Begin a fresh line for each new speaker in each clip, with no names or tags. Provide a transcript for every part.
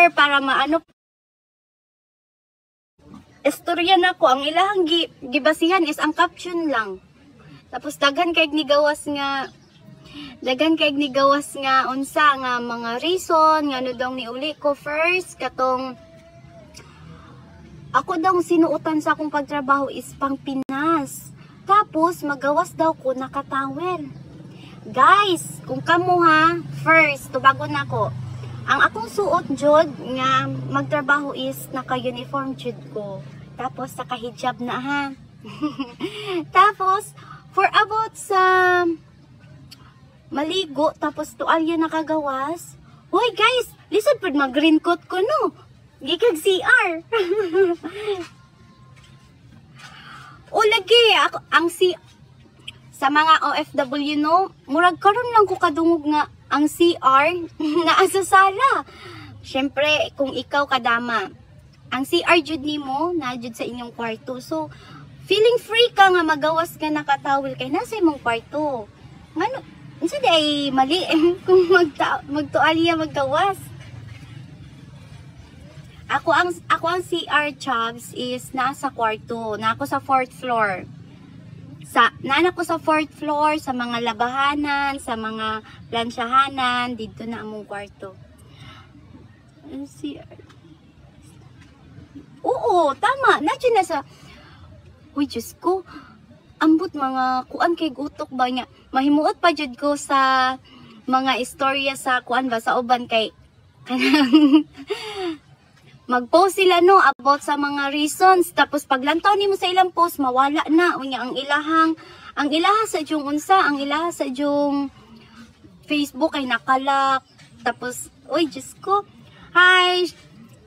sister para maano istorya na ko. Ang ilahang gibasihan is ang caption lang. Tapos daghan kay nigawas nga unsa nga mga reason nga ano daw ni uli ko first katong ako daw sinuotan sa akong pagtrabaho is pang Pinas. Tapos magawas daw ko nakatawel. Guys, kung kamo ha, first tubago na ko. Ang akong suot jud nga magtrabaho is naka-uniform jud ko. Tapos naka-hijab na ha. Tapos for about sa maligo, tapos tuwalya nakagawas. Hoy guys, listen po mag-green coat ko no. Gikag CR. O lagi, ako, ang sa mga OFW no, murag karon lang ko kadungog nga ang CR naa sa sala. Syempre, kung ikaw kadama, ang CR jud nimo na jud sa inyong kwarto. So, feeling free ka nga magawas ka nakatawel kay nasa imong kwarto. Ngano, unsa di ay mali kung magtualya maggawas. Ako ang CR Chubs is nasa kwarto, na ako sa 4th floor. Nana ko sa 4th floor, sa mga labahanan, sa mga plansyahanan, dito na among kwarto. CR. Oo, tama. Nandiyan na sa... Uy, Diyos ko. Ambot mga kuan kay gutok ba niya. Mahimuot pa jud ko sa mga istorya sa kuan ba, sa uban kay... Mag-post sila no about sa mga reasons, tapos paglantaw nimo sa ilang post mawala na unya ang ilaha sa jung unsa, ang ilaha sa jung Facebook ay nakalak. Tapos oy Diyos ko. Hi,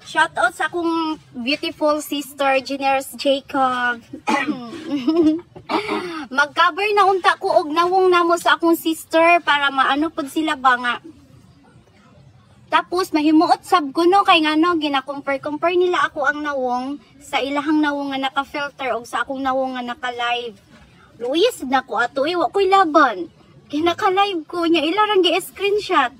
shout out sa akong beautiful sister Generous Jacob. Mag-cover na unta ko og nawong namo sa akong sister para maano pud sila ba nga. Tapos mahimuot sab ko no kay ngano gina-compare nila ako ang nawong sa ilahang nawong nga naka-filter o sa akong nawong nga naka-live. Luyes na ko ato wa ko'y laban. Kinaka-live ko nya ilarang gi-screenshot.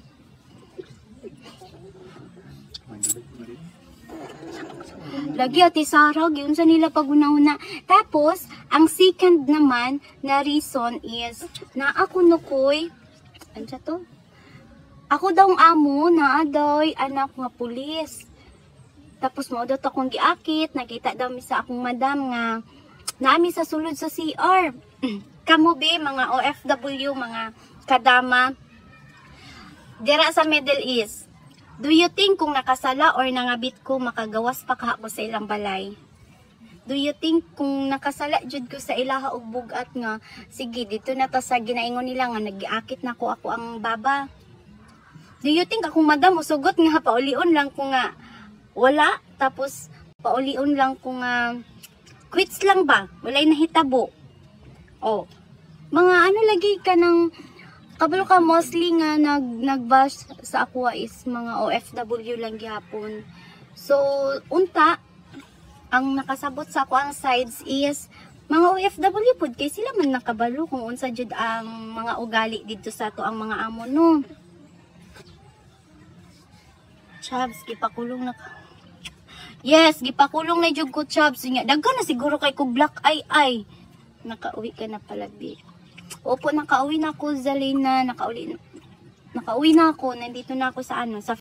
Lagi ati Sarah gyud sa nila pagunahuna. Tapos ang second naman na reason is na ako nukoy ansa to? Ako daw amo na adoy anak nga pulis. Tapos mo daw akong giakit, nakita daw mi sa akong madam nga naami sa sulod sa CR. Kamo be mga OFW, mga kadama dira sa Middle East. Do you think kung nakasala or nangabit ko makagawas pa ka ako sa ilang balay? Do you think kung nakasala jud ko sa ilaha og bugat nga sige dito na ta sa ginaingon nila nga nagiakit na ko ako ang baba? Do you think akong madam usugot nga paulion lang ko nga wala, tapos paulion lang ko nga quits lang ba, walay nahitabo. Oh, mga ano lagi ka ng kabalo ka mostly nga nagbash sa ako is mga OFW lang gihapon. So unta ang nakasabot sa ako ang sides is mga OFW pud kay sila man nakabalo kung unsa jud ang mga ugali dito sa to ang mga amo no. Chubs, gipakulong na ka. Yes, gipakulong na jud ko Chubs. Daghan na siguro kay ko black eye. Nakauwi ka na pala, bi. Opo, nakauwi na ako, Zalina. Nakauwi na ako. Nandito na ako sa ano, sa